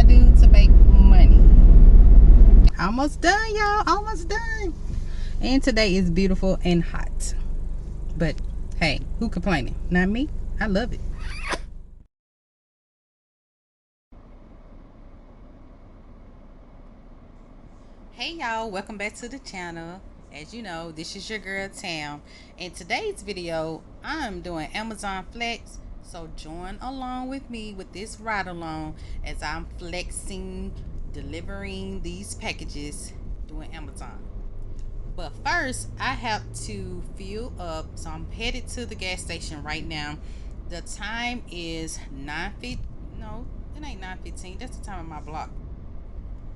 do to make money. Almost done, y'all. Almost done. And today is beautiful and hot. But hey, who complaining? Not me. I love it. Hey y'all, welcome back to the channel. As you know, this is your girl Tam. In today's video, I'm doing Amazon Flex. So join along with me with this ride along as I'm flexing, delivering these packages doing Amazon. But first, I have to fuel up. So I'm headed to the gas station right now. The time is 9:50. No, it ain't 9:15. That's the time of my block.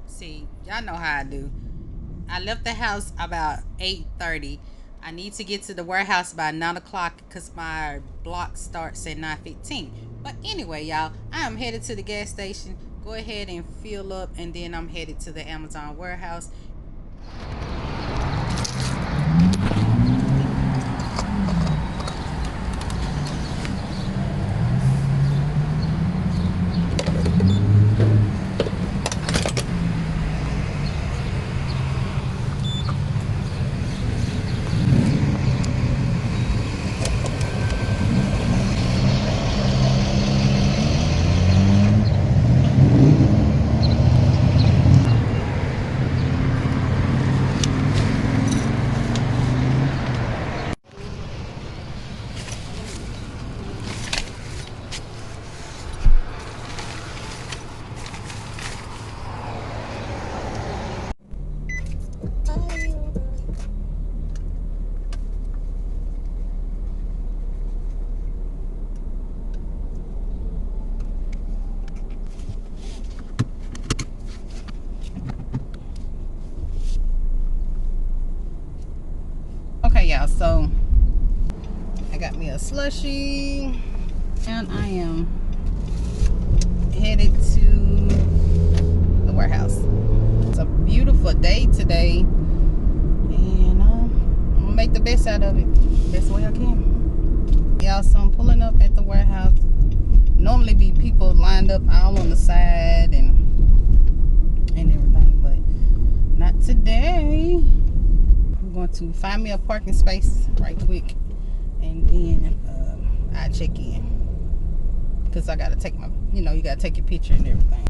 See, y'all know how I do. I left the house about 8:30. I need to get to the warehouse by 9 o'clock because my block starts at 9:15. But anyway, y'all, I am headed to the gas station. Go ahead and fill up, and then I'm headed to the Amazon warehouse. Okay, y'all, so I got me a slushie and I am headed to the warehouse. It's a beautiful day today, and I'm gonna make the best out of it, best way I can. Y'all, so I'm pulling up at the warehouse. Normally be people lined up all on the side and everything, but not today. I'm going to find me a parking space right quick, and then I check in because I gotta take my, you gotta take your picture and everything.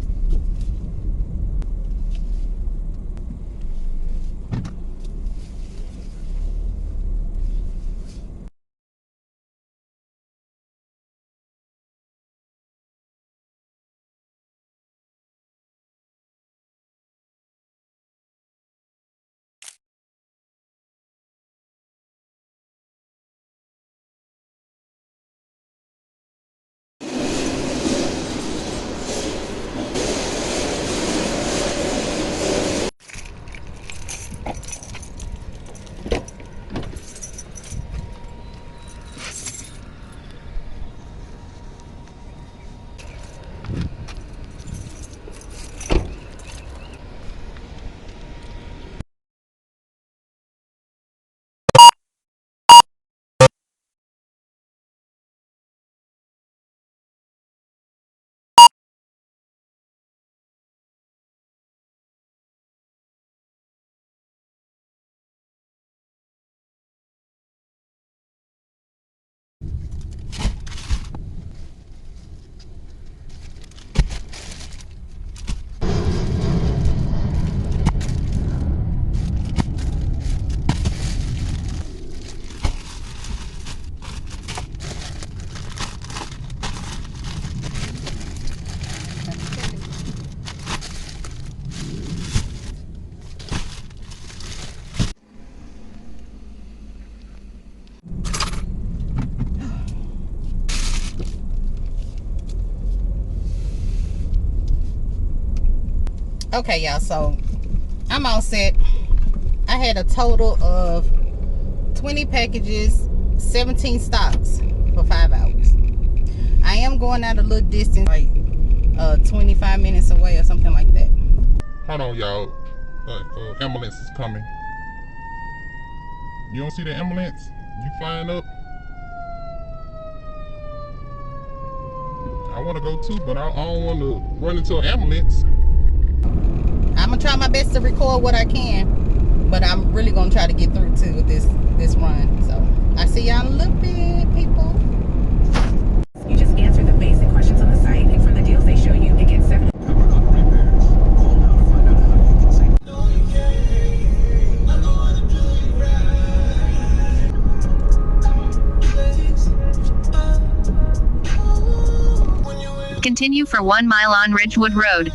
Okay, y'all, so I'm all set. I had a total of 20 packages, 17 stocks for 5 hours. I am going out a little distance, like 25 minutes away or something like that. Hold on, y'all. Ambulance is coming. You don't see the ambulance? You flying up? I want to go to, but I don't want to run into an ambulance. I'm gonna try my best to record what I can, but I'm really gonna try to get through to this run. So I see y'all in a little bit, people. You just answer the basic questions on the site, and from the deals they show you, it gets 7. Continue for 1 mile on Ridgewood Road.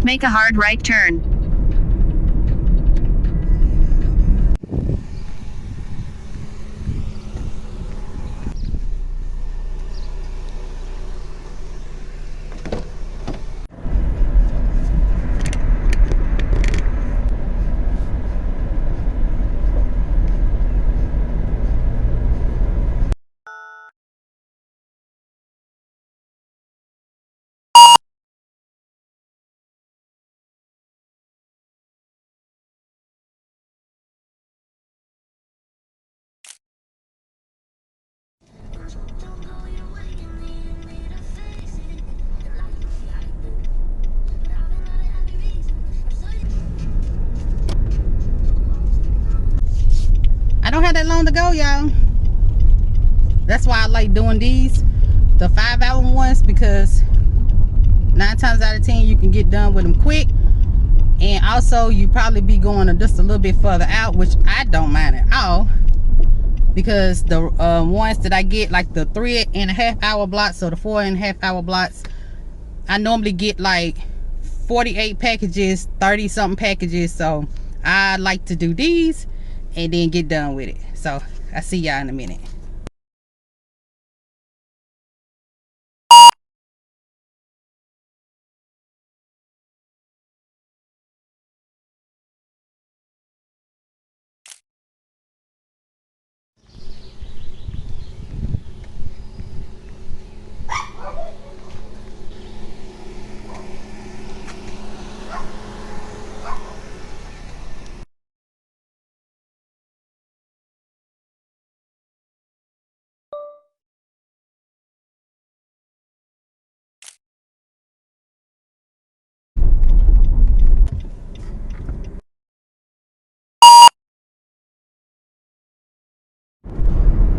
Make a hard right turn. I don't have that long to go, y'all. That's why I like doing these, the 5-hour ones, because 9 times out of 10 you can get done with them quick. And also you probably be going just a little bit further out, which I don't mind at all, because the ones that I get, like the 3.5 hour blocks or the 4.5 hour blocks, I normally get like 48 packages, 30 something packages. So I like to do these and then get done with it. So I see y'all in a minute.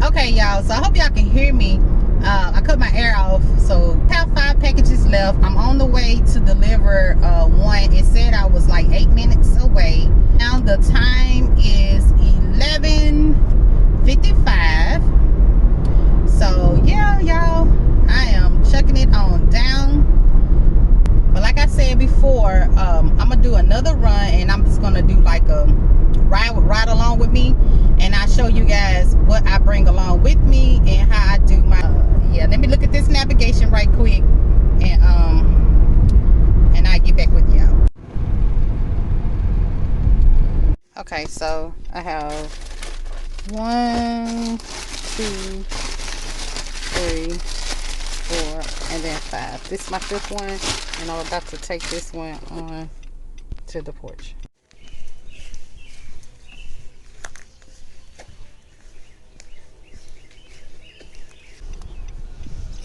Okay, y'all, so I hope y'all can hear me. I cut my air off, so about 5 packages left. I'm on the way to deliver one. It said I was like 8 minutes away. Now the time is 11:55. So yeah, y'all, I am chucking it on down. But like I said before, I'm gonna do another run show you guys what I bring along with me and how I do my yeah, let me look at this navigation right quick, and I get back with y'all. Okay, so I have 1, 2, 3, 4, and then 5. This is my 5th one, and I'm about to take this one on to the porch.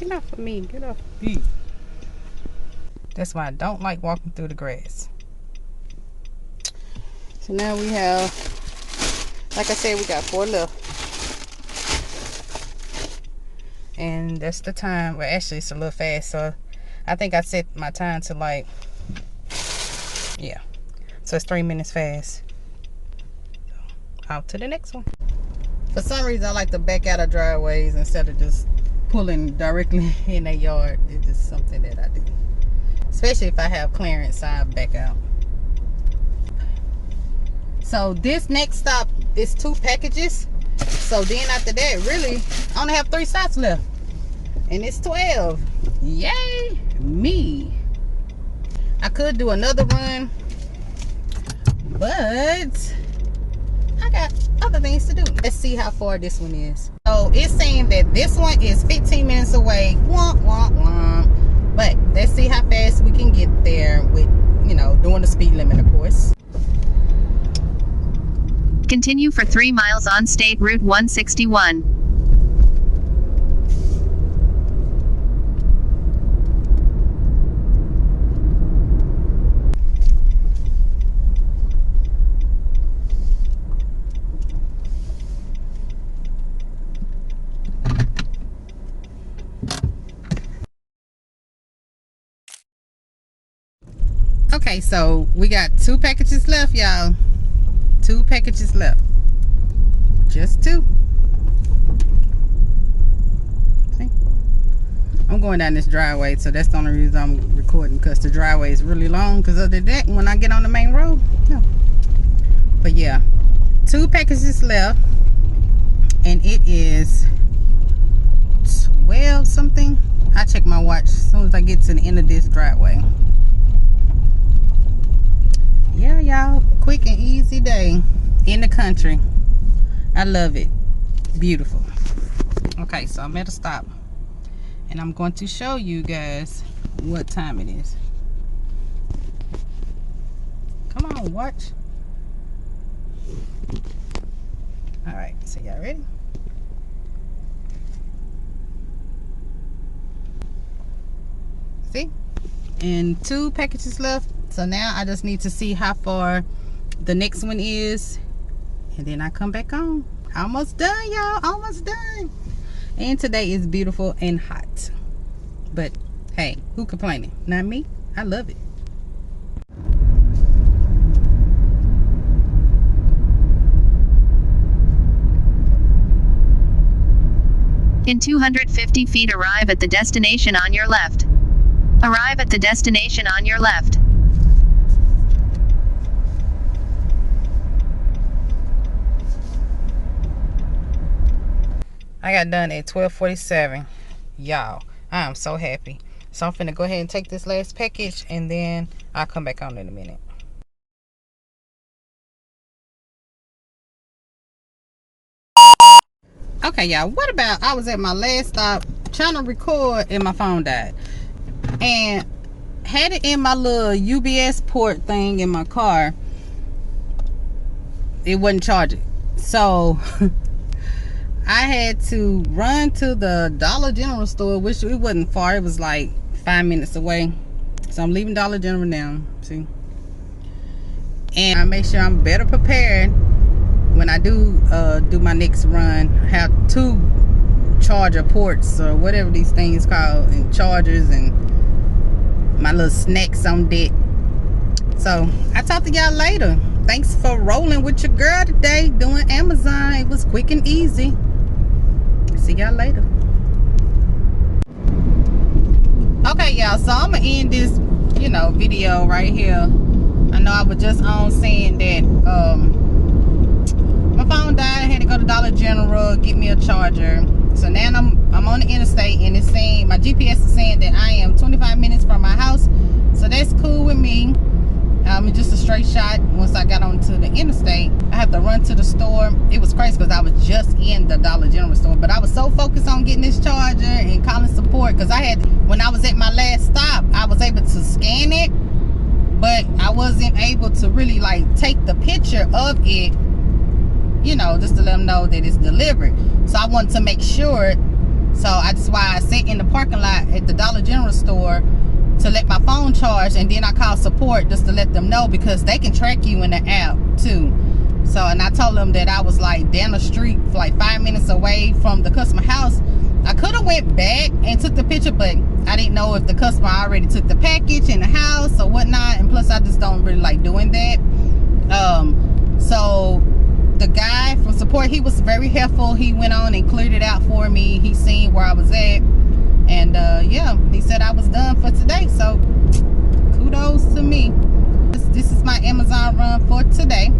Get off of me, get off of me. That's why I don't like walking through the grass. So now we have, like I said, we got 4 left. And that's the time. Well, actually it's a little fast, so I think I set my time to like, yeah, so it's 3 minutes fast. So out to the next one. For some reason I like to back out of driveways instead of just pulling directly in a yard. It's just something that I do, especially if I have clearance. I back out. So this next stop is 2 packages. So then after that, really, I only have 3 stops left. And it's 12. Yay, me. I could do another run, but I got other things to do. Let's see how far this one is. So it's saying that this one is 15 minutes away. Womp, womp, womp. But let's see how fast we can get there with, you know, doing the speed limit, of course. Continue for 3 miles on State Route 161. Okay, so we got 2 packages left, y'all. 2 packages left. Just 2. See? I'm going down this driveway, so that's the only reason I'm recording, because the driveway is really long. Because other than that, when I get on the main road, no. But yeah, 2 packages left, and it is 12 something. I check my watch as soon as I get to the end of this driveway. Yeah, y'all, quick and easy day in the country. I love it. Beautiful. Okay, so I'm at a stop, and I'm going to show you guys what time it is. Come on, watch. All right, so y'all ready? See? And 2 packages left. So now I just need to see how far the next one is, and then I come back on. Almost done, y'all. Almost done. And today is beautiful and hot. But hey, who complaining? Not me. I love it. In 250 feet, arrive at the destination on your left. Arrive at the destination on your left. I got done at 12:47. Y'all, I am so happy. So I'm finna go ahead and take this last package, and then I'll come back on in a minute. Okay, y'all, what about I was at my last stop trying to record and my phone died, and had it in my little UBS port thing in my car. It wouldn't charge it, so I had to run to the Dollar General store, which it wasn't far. It was like 5 minutes away. So I'm leaving Dollar General now. See, and I make sure I'm better prepared when I do my next run. Have 2 charger ports or whatever these things called, and chargers, and my little snacks on deck. So I'll talk to y'all later. Thanks for rolling with your girl today doing Amazon. It was quick and easy. See y'all later. Okay, y'all, so I'm gonna end this, you know, video right here. I know I was just on saying that my phone died. I had to go to Dollar General, get me a charger. So now I'm on the interstate, and it's saying, my GPS is saying that I am 25 minutes from my house. So that's cool with me. It's just a straight shot. Once I got onto the interstate, I have to run to the store. It was crazy because I was just in the Dollar General store, but I was so focused on getting this charger and calling support, because when I was at my last stop, I was able to scan it, but I wasn't able to really like take the picture of it, you know, just to let them know that it's delivered. So I wanted to make sure. So that's why I sat in the parking lot at the Dollar General store to let my phone charge, and then I called support just to let them know, because they can track you in the app too. So, and I told them that I was like down the street, like 5 minutes away from the customer house. I could have went back and took the picture, but I didn't know if the customer already took the package in the house or whatnot, and plus I just don't really like doing that. So the guy from support, he was very helpful. He went on and cleared it out for me. He seen where I was at, and yeah, he said I was done for today. So kudos to me. This is my Amazon run for today.